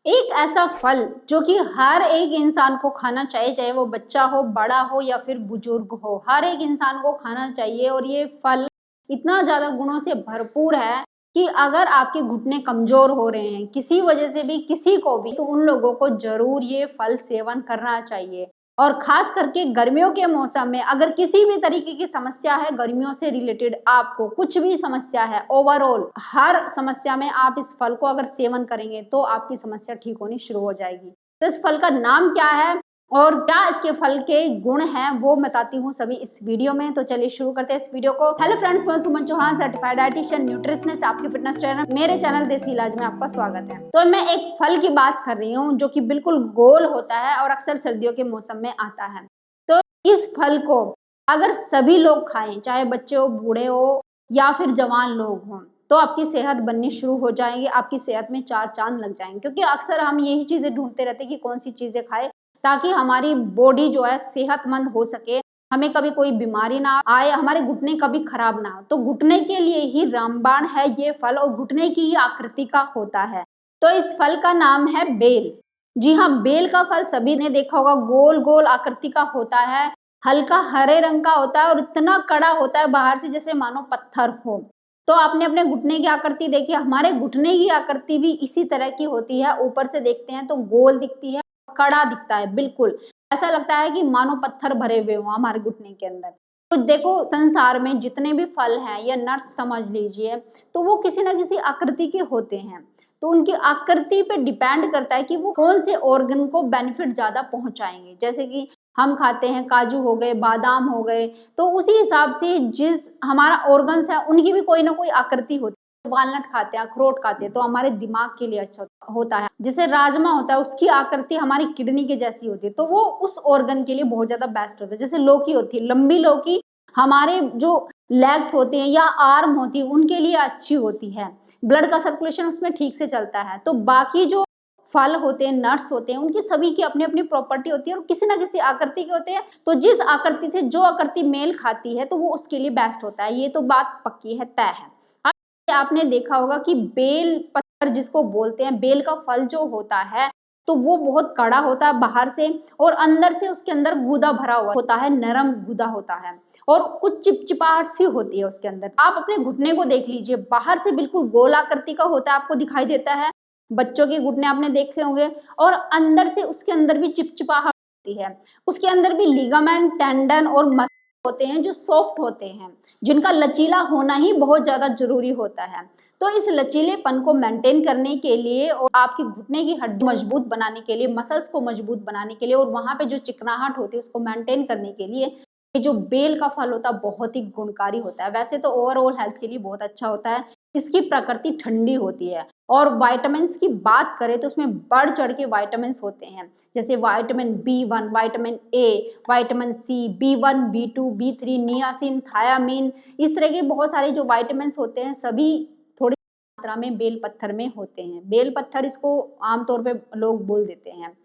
एक ऐसा फल जो कि हर एक इंसान को खाना चाहिए, चाहे वो बच्चा हो, बड़ा हो या फिर बुजुर्ग हो, हर एक इंसान को खाना चाहिए। और ये फल इतना ज़्यादा गुणों से भरपूर है कि अगर आपके घुटने कमज़ोर हो रहे हैं किसी वजह से भी, किसी को भी, तो उन लोगों को ज़रूर ये फल सेवन करना चाहिए। और ख़ास करके गर्मियों के मौसम में अगर किसी भी तरीके की समस्या है, गर्मियों से रिलेटेड आपको कुछ भी समस्या है, ओवरऑल हर समस्या में आप इस फल को अगर सेवन करेंगे तो आपकी समस्या ठीक होनी शुरू हो जाएगी। तो इस फल का नाम क्या है और क्या इसके फल के गुण हैं वो बताती हूँ सभी इस वीडियो में। तो चलिए शुरू करते हैं इस वीडियो को। हेलो फ्रेंड्स, मैं सुमन चौहान, सर्टिफाइड डाइटिशियन, न्यूट्रिशनिस्ट, आपकी फिटनेस ट्रेनर। मेरे चैनल देसी इलाज में आपका स्वागत है। तो मैं एक फल की बात कर रही हूँ जो कि बिल्कुल गोल होता है और अक्सर सर्दियों के मौसम में आता है। तो इस फल को अगर सभी लोग खाएं, चाहे बच्चे हो, बूढ़े हो या फिर जवान लोग हों, तो आपकी सेहत बननी शुरू हो जाएगी, आपकी सेहत में चार चांद लग जाएंगे। क्योंकि अक्सर हम यही चीजें ढूंढते रहते हैं कि कौन सी चीजें खाए ताकि हमारी बॉडी जो है सेहतमंद हो सके, हमें कभी कोई बीमारी ना आए, हमारे घुटने कभी खराब ना हो। तो घुटने के लिए ही रामबाण है ये फल और घुटने की ही आकृति का होता है। तो इस फल का नाम है बेल। जी हाँ, बेल का फल सभी ने देखा होगा, गोल गोल आकृति का होता है, हल्का हरे रंग का होता है और इतना कड़ा होता है बाहर से जैसे मानो पत्थर हो। तो आपने अपने घुटने की आकृति देखी, हमारे घुटने की आकृति भी इसी तरह की होती है। ऊपर से देखते हैं तो गोल दिखती है, कड़ा दिखता है, बिल्कुल ऐसा लगता है कि मानो पत्थर भरे हुए हो हमारे घुटने के अंदर। तो देखो, संसार में जितने भी फल हैं या नट्स समझ लीजिए, तो वो किसी ना किसी आकृति के होते हैं। तो उनकी आकृति पे डिपेंड करता है कि वो कौन से ऑर्गन को बेनिफिट ज्यादा पहुंचाएंगे। जैसे कि हम खाते हैं काजू हो गए, बादाम हो गए, तो उसी हिसाब से जिस हमारा ऑर्गन्स है उनकी भी कोई ना कोई आकृति होती है। वालनट खाते हैं, अखरोट खाते हैं तो हमारे दिमाग के लिए अच्छा होता है। जैसे राजमा होता है, उसकी आकृति हमारी किडनी के जैसी होती है, तो वो उस ऑर्गन के लिए बहुत ज्यादा बेस्ट होता है। जैसे लौकी होती है, लंबी लौकी हमारे जो लेग्स होते हैं या आर्म होती है उनके लिए अच्छी होती है, ब्लड का सर्कुलेशन उसमें ठीक से चलता है। तो बाकी जो फल होते हैं, नट्स होते हैं, उनकी सभी की अपनी अपनी प्रॉपर्टी होती है और किसी ना किसी आकृति के होते हैं। तो जिस आकृति से जो आकृति मेल खाती है तो वो उसके लिए बेस्ट होता है, ये तो बात पक्की है, तय है। आपने देखा होगा कि बेल पत्थर जिसको बोलते हैं, बेल का फल जो होता है तो वो बहुत कड़ा होता है बाहर से और अंदर से उसके अंदर गूदा भरा हुआ होता है, नरम गूदा होता है और कुछ चिपचिपाहट सी होती है उसके अंदर। आप अपने घुटने को देख लीजिए, बाहर से बिल्कुल गोल आकृति का होता है, आपको दिखाई देता है, बच्चों के घुटने आपने देखे होंगे, और अंदर से उसके अंदर भी चिपचिपाहट होती है। उसके अंदर भी लिगामेंट, टेंडन और मसल होते हैं जो सॉफ्ट होते हैं, जिनका लचीला होना ही बहुत ज्यादा जरूरी होता है। तो इस लचीलेपन को मेंटेन करने के लिए और आपकी घुटने की हड्डी मजबूत बनाने के लिए, मसल्स को मजबूत बनाने के लिए और वहां पे जो चिकनाहट होती है उसको मेंटेन करने के लिए ये जो बेल का फल होता है बहुत ही गुणकारी होता है। वैसे तो ओवरऑल हेल्थ के लिए बहुत अच्छा होता है, इसकी प्रकृति ठंडी होती है। और विटामिन्स की बात करें तो उसमें बढ़ चढ़ के विटामिन्स होते हैं, जैसे vitamin B1, vitamin A, vitamin C, B1, B2, B3, niacin, thiamine, इस तरह के बहुत सारे जो विटामिन्स होते हैं सभी थोड़ी मात्रा में बेल पत्थर में होते हैं। बेल पत्थर इसको आमतौर पे लोग बोल देते हैं।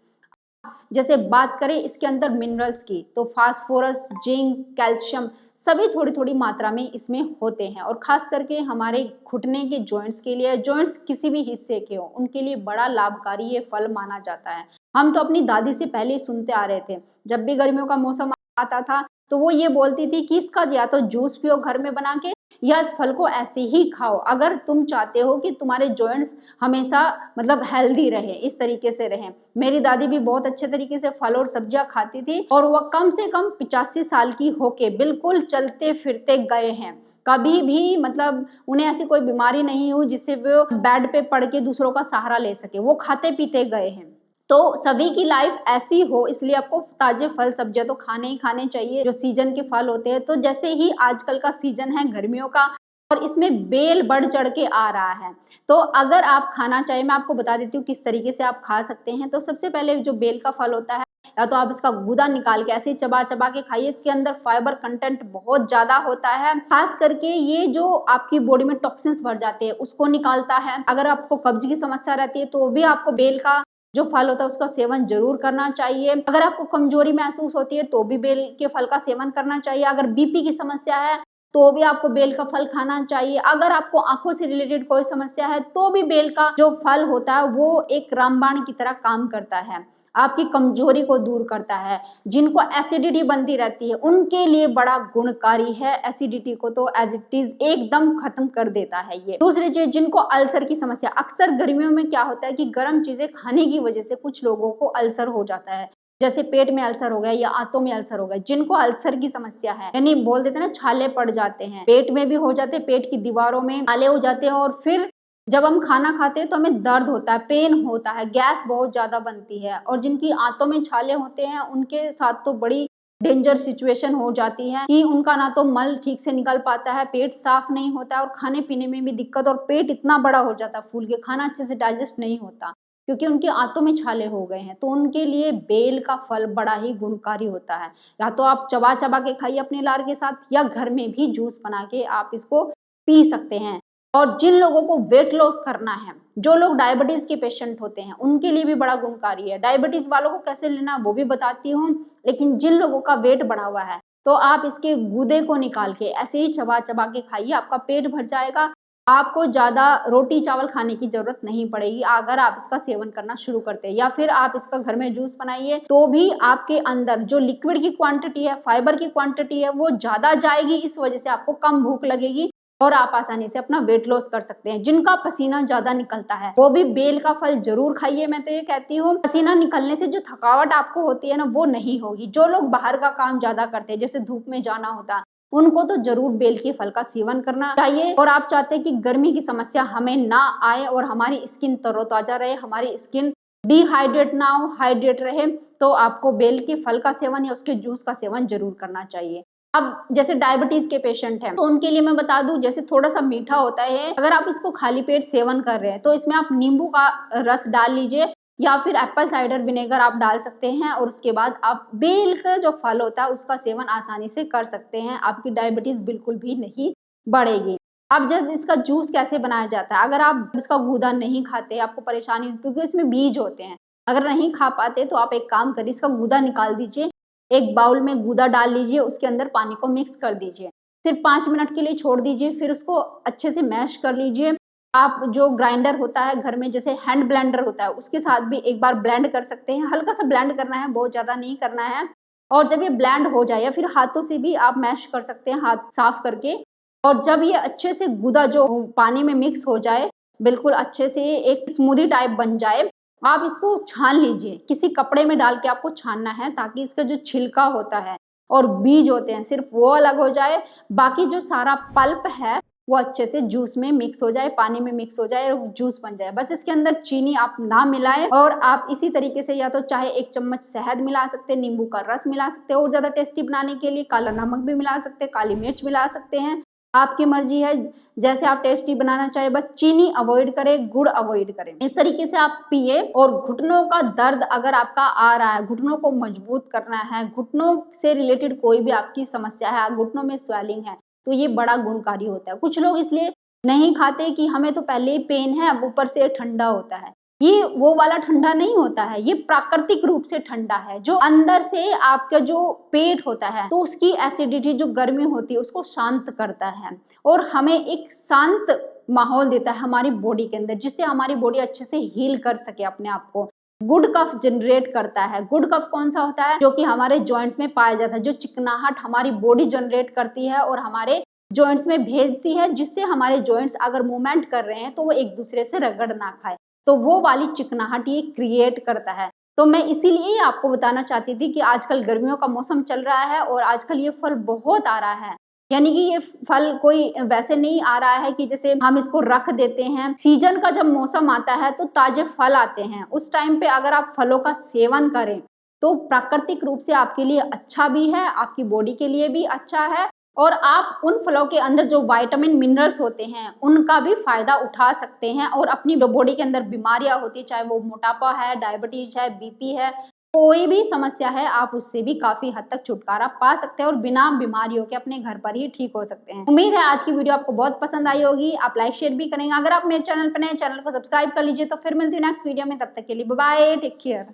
जैसे बात करें इसके अंदर मिनरल्स की, तो फास्फोरस, जिंक, कैल्शियम सभी थोड़ी थोड़ी मात्रा में इसमें होते हैं। और खास करके हमारे घुटने के जॉइंट्स के लिए, जॉइंट्स किसी भी हिस्से के हो उनके लिए बड़ा लाभकारी ये फल माना जाता है। हम तो अपनी दादी से पहले ही सुनते आ रहे थे, जब भी गर्मियों का मौसम आता था तो वो ये बोलती थी कि इसका या तो जूस पियो घर में बना के या इस फल को ऐसे ही खाओ, अगर तुम चाहते हो कि तुम्हारे जॉइंट्स हमेशा मतलब हेल्दी रहे, इस तरीके से रहे। मेरी दादी भी बहुत अच्छे तरीके से फल और सब्जियां खाती थी और वह कम से कम 85 साल की होके बिल्कुल चलते फिरते गए हैं। कभी भी मतलब उन्हें ऐसी कोई बीमारी नहीं हुई जिससे वो बेड पे पड़ के दूसरों का सहारा ले सके, वो खाते पीते गए हैं। तो सभी की लाइफ ऐसी हो इसलिए आपको ताजे फल सब्जियां तो खाने ही खाने चाहिए, जो सीजन के फल होते हैं। तो जैसे ही आजकल का सीजन है गर्मियों का और इसमें बेल बढ़ चढ़ के आ रहा है, तो अगर आप खाना चाहिए, मैं आपको बता देती हूँ किस तरीके से आप खा सकते हैं। तो सबसे पहले जो बेल का फल होता है, या तो आप इसका गूदा निकाल के ऐसे ही चबा चबा के खाइए। इसके अंदर फाइबर कंटेंट बहुत ज्यादा होता है, खास करके ये जो आपकी बॉडी में टॉक्सिन्स भर जाते हैं उसको निकालता है। अगर आपको कब्ज की समस्या रहती है तो भी आपको बेल का जो फल होता है उसका सेवन जरूर करना चाहिए। अगर आपको कमजोरी महसूस होती है तो भी बेल के फल का सेवन करना चाहिए। अगर बीपी की समस्या है तो भी आपको बेल का फल खाना चाहिए। अगर आपको आंखों से रिलेटेड कोई समस्या है तो भी बेल का जो फल होता है वो एक रामबाण की तरह काम करता है, आपकी कमजोरी को दूर करता है। जिनको एसिडिटी बनती रहती है उनके लिए बड़ा गुणकारी है, एसिडिटी को तो एज इट इज एकदम खत्म कर देता है ये। दूसरी चीज, जिनको अल्सर की समस्या, अक्सर गर्मियों में क्या होता है कि गर्म चीजें खाने की वजह से कुछ लोगों को अल्सर हो जाता है, जैसे पेट में अल्सर हो गया या आंतों में अल्सर हो गया। जिनको अल्सर की समस्या है, यानी बोल देते हैं ना छाले पड़ जाते हैं, पेट में भी हो जाते हैं, पेट की दीवारों में छाले हो जाते हैं, और फिर जब हम खाना खाते हैं तो हमें दर्द होता है, पेन होता है, गैस बहुत ज्यादा बनती है। और जिनकी आंतों में छाले होते हैं उनके साथ तो बड़ी डेंजर सिचुएशन हो जाती है कि उनका ना तो मल ठीक से निकल पाता है, पेट साफ नहीं होता है, और खाने पीने में भी दिक्कत, और पेट इतना बड़ा हो जाता है फूल के, खाना अच्छे से डाइजेस्ट नहीं होता क्योंकि उनके आंतों में छाले हो गए हैं। तो उनके लिए बेल का फल बड़ा ही गुणकारी होता है। या तो आप चबा चबा के खाइए अपने लार के साथ, या घर में भी जूस बना के आप इसको पी सकते हैं। और जिन लोगों को वेट लॉस करना है, जो लोग डायबिटीज के पेशेंट होते हैं, उनके लिए भी बड़ा गुणकारी है। डायबिटीज वालों को कैसे लेना वो भी बताती हूँ, लेकिन जिन लोगों का वेट बढ़ा हुआ है तो आप इसके गूदे को निकाल के ऐसे ही चबा चबा के खाइए, आपका पेट भर जाएगा। आपको ज्यादा रोटी चावल खाने की जरूरत नहीं पड़ेगी अगर आप इसका सेवन करना शुरू करते हैं। या फिर आप इसका घर में जूस बनाइए तो भी आपके अंदर जो लिक्विड की क्वांटिटी है, फाइबर की क्वांटिटी है, वो ज्यादा जाएगी। इस वजह से आपको कम भूख लगेगी और आप आसानी से अपना वेट लॉस कर सकते हैं। जिनका पसीना ज्यादा निकलता है वो भी बेल का फल जरूर खाइए। मैं तो ये कहती हूँ, पसीना निकलने से जो थकावट आपको होती है ना, वो नहीं होगी। जो लोग बाहर का काम ज्यादा करते हैं, जैसे धूप में जाना होता है, उनको तो जरूर बेल के फल का सेवन करना चाहिए। और आप चाहते हैं कि गर्मी की समस्या हमें ना आए और हमारी स्किन तरोताजा रहे, हमारी स्किन डिहाइड्रेट ना हो, हाइड्रेट रहे, तो आपको बेल के फल का सेवन या उसके जूस का सेवन जरूर करना चाहिए। अब जैसे डायबिटीज के पेशेंट हैं तो उनके लिए मैं बता दूं, जैसे थोड़ा सा मीठा होता है, अगर आप इसको खाली पेट सेवन कर रहे हैं तो इसमें आप नींबू का रस डाल लीजिए या फिर एप्पल साइडर विनेगर आप डाल सकते हैं, और उसके बाद आप बेल का जो फल होता है उसका सेवन आसानी से कर सकते हैं। आपकी डायबिटीज बिल्कुल भी नहीं बढ़ेगी। अब जब इसका जूस कैसे बनाया जाता है, अगर आप इसका गूदा नहीं खाते, आपको परेशानी, क्योंकि इसमें बीज होते हैं, अगर नहीं खा पाते तो आप एक काम करिए, इसका गूदा निकाल दीजिए, एक बाउल में गूदा डाल लीजिए, उसके अंदर पानी को मिक्स कर दीजिए, सिर्फ 5 मिनट के लिए छोड़ दीजिए, फिर उसको अच्छे से मैश कर लीजिए। आप जो ग्राइंडर होता है घर में, जैसे हैंड ब्लेंडर होता है, उसके साथ भी एक बार ब्लेंड कर सकते हैं। हल्का सा ब्लेंड करना है, बहुत ज़्यादा नहीं करना है। और जब ये ब्लेंड हो जाए, या फिर हाथों से भी आप मैश कर सकते हैं, हाथ साफ करके। और जब ये अच्छे से गूदा जो पानी में मिक्स हो जाए, बिल्कुल अच्छे से एक स्मूदी टाइप बन जाए, आप इसको छान लीजिए। किसी कपड़े में डाल के आपको छानना है, ताकि इसका जो छिलका होता है और बीज होते हैं सिर्फ वो अलग हो जाए, बाकी जो सारा पल्प है वो अच्छे से जूस में मिक्स हो जाए, पानी में मिक्स हो जाए और जूस बन जाए। बस इसके अंदर चीनी आप ना मिलाएं, और आप इसी तरीके से या तो चाहे 1 चम्मच शहद मिला सकते हैं, नींबू का रस मिला सकते हैं, और ज़्यादा टेस्टी बनाने के लिए काला नमक भी मिला सकते हैं, काली मिर्च मिला सकते हैं, आपकी मर्जी है जैसे आप टेस्टी बनाना चाहे। बस चीनी अवॉइड करें, गुड़ अवॉइड करें। इस तरीके से आप पिए। और घुटनों का दर्द अगर आपका आ रहा है, घुटनों को मजबूत करना है, घुटनों से रिलेटेड कोई भी आपकी समस्या है, घुटनों में स्वेलिंग है, तो ये बड़ा गुणकारी होता है। कुछ लोग इसलिए नहीं खाते कि हमें तो पहले ही पेन है, अब ऊपर से ठंडा होता है। ये वो वाला ठंडा नहीं होता है, ये प्राकृतिक रूप से ठंडा है, जो अंदर से आपका जो पेट होता है तो उसकी एसिडिटी जो गर्मी होती है उसको शांत करता है, और हमें एक शांत माहौल देता है हमारी बॉडी के अंदर, जिससे हमारी बॉडी अच्छे से हील कर सके अपने आप को। गुड कफ जनरेट करता है। गुड कफ कौन सा होता है? जो कि हमारे जॉइंट्स में पाया जाता है, जो चिकनाहट हमारी बॉडी जनरेट करती है और हमारे जॉइंट्स में भेजती है, जिससे हमारे जॉइंट्स अगर मूवमेंट कर रहे हैं तो वो एक दूसरे से रगड़ ना खाए, तो वो वाली चिकनाहट ये क्रिएट करता है। तो मैं इसीलिए आपको बताना चाहती थी कि आजकल गर्मियों का मौसम चल रहा है और आजकल ये फल बहुत आ रहा है। यानी कि ये फल कोई वैसे नहीं आ रहा है कि जैसे हम इसको रख देते हैं। सीजन का जब मौसम आता है तो ताजे फल आते हैं, उस टाइम पे अगर आप फलों का सेवन करें तो प्राकृतिक रूप से आपके लिए अच्छा भी है, आपकी बॉडी के लिए भी अच्छा है, और आप उन फलों के अंदर जो विटामिन मिनरल्स होते हैं उनका भी फायदा उठा सकते हैं, और अपनी जो बॉडी के अंदर बीमारियां होती है, चाहे वो मोटापा है, डायबिटीज है, बीपी है, कोई भी समस्या है, आप उससे भी काफी हद तक छुटकारा पा सकते हैं और बिना बीमारियों के अपने घर पर ही ठीक हो सकते हैं। उम्मीद है आज की वीडियो आपको बहुत पसंद आई होगी। आप लाइक शेयर भी करेंगे। अगर आप मेरे चैनल पर नए, चैनल को सब्सक्राइब कर लीजिए। तो फिर मिलती हूँ नेक्स्ट वीडियो में, तब तक के लिए बाय बाय, टेक केयर।